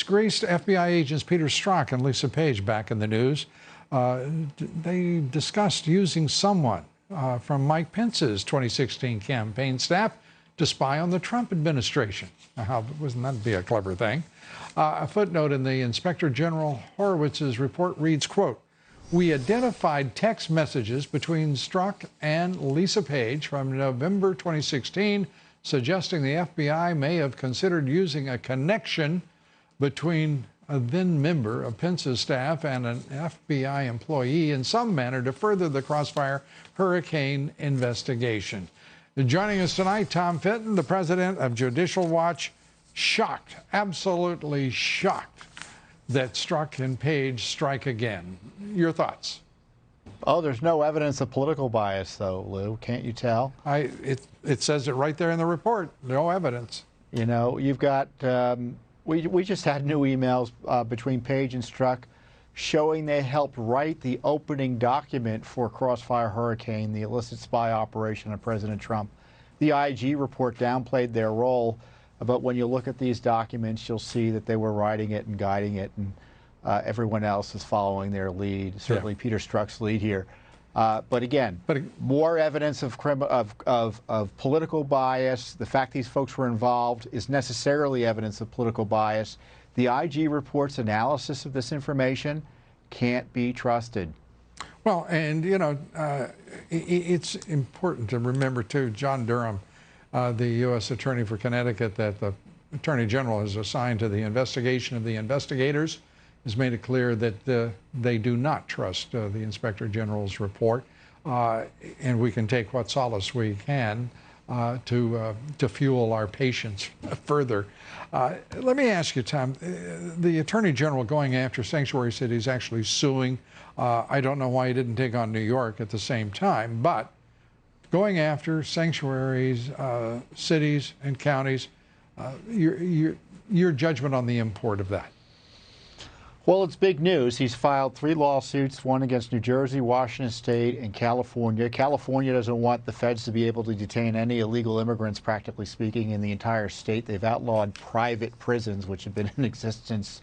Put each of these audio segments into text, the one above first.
Disgraced FBI agents Peter Strzok and Lisa Page back in the news. They discussed using someone from Mike Pence's 2016 campaign staff to spy on the Trump administration. Now, how wouldn't that be a clever thing? A footnote in the Inspector General Horowitz's report reads, quote, "We identified text messages between Strzok and Lisa Page from November 2016, suggesting the FBI may have considered using a connection between a then member of Pence's staff and an FBI employee in some manner to further the Crossfire hurricane investigation." Joining us tonight, Tom Fitton, the president of Judicial Watch, shocked, absolutely shocked that Strzok and Page strike again. Your thoughts? Oh, there's no evidence of political bias, though, Lou. Can't you tell? It says it right there in the report. No evidence. You know, you've got, we just had new emails between Page and Strzok showing they helped write the opening document for Crossfire Hurricane, the illicit spy operation of President Trump. The IG report downplayed their role, but when you look at these documents, you'll see that they were writing it and guiding it, and everyone else is following their lead, certainly Peter Strzok's lead here. But again, more evidence of political bias. The fact these folks were involved is necessarily evidence of political bias. The IG report's analysis of this information can't be trusted. Well, and, you know, it's important to remember, too, John Durham, the U.S. Attorney for Connecticut, that the Attorney General has assigned to the investigation of the investigators, has made it clear that they do not trust the Inspector General's report, and we can take what solace we can to fuel our patience further. Let me ask you, Tom, the Attorney General going after sanctuary cities, actually suing. I don't know why he didn't take on New York at the same time, but going after sanctuaries, cities and counties, your judgment on the import of that? Well, it's big news. He's filed 3 lawsuits, one against New Jersey, Washington State, and California. California doesn't want the feds to be able to detain any illegal immigrants, practically speaking, in the entire state. They've outlawed private prisons, which have been in existence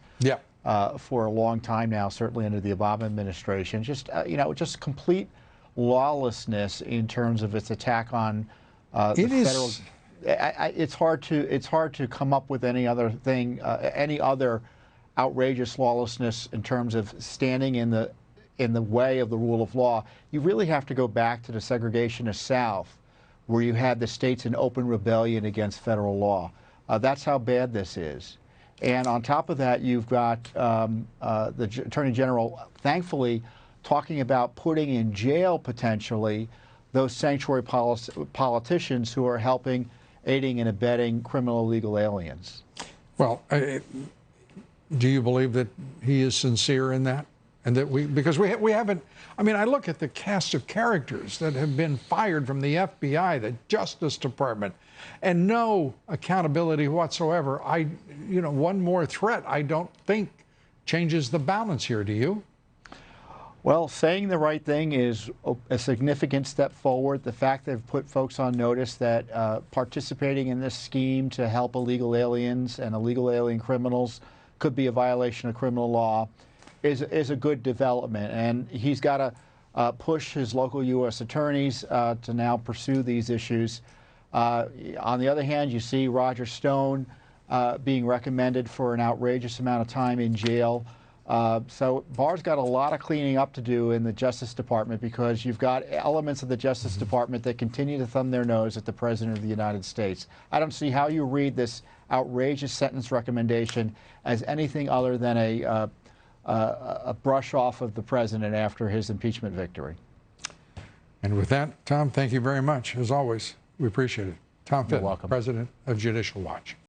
for a long time now, certainly under the Obama administration. Just, you know, just complete lawlessness in terms of its attack on the federal. It's hard to come up with any other thing, any other outrageous lawlessness in terms of standing in the way of the rule of law. You really have to go back to the segregationist South, where you had the states in open rebellion against federal law. That's how bad this is. And on top of that, you've got the Attorney General, thankfully, talking about putting in jail potentially those sanctuary politicians who are aiding and abetting criminal illegal aliens. Well, do you believe that he is sincere in that? And that because we haven't, I mean, I look at the cast of characters that have been fired from the FBI, the Justice Department, and no accountability whatsoever. You know, one more threat, I don't think changes the balance here, do you? Well, saying the right thing is a significant step forward. The fact they've put folks on notice that participating in this scheme to help illegal aliens and illegal alien criminals could be a violation of criminal law is a good development. And he's got to push his local U.S. attorneys to now pursue these issues. On the other hand, you see Roger Stone being recommended for an outrageous amount of time in jail. So Barr's got a lot of cleaning up to do in the Justice Department, because you've got elements of the Justice Department that continue to thumb their nose at the President of the United States. I don't see how you read this outrageous sentence recommendation as anything other than a brush off of the President after his impeachment victory. And with that, Tom, thank you very much. As always, we appreciate it. Tom Fitton, welcome. President of Judicial Watch.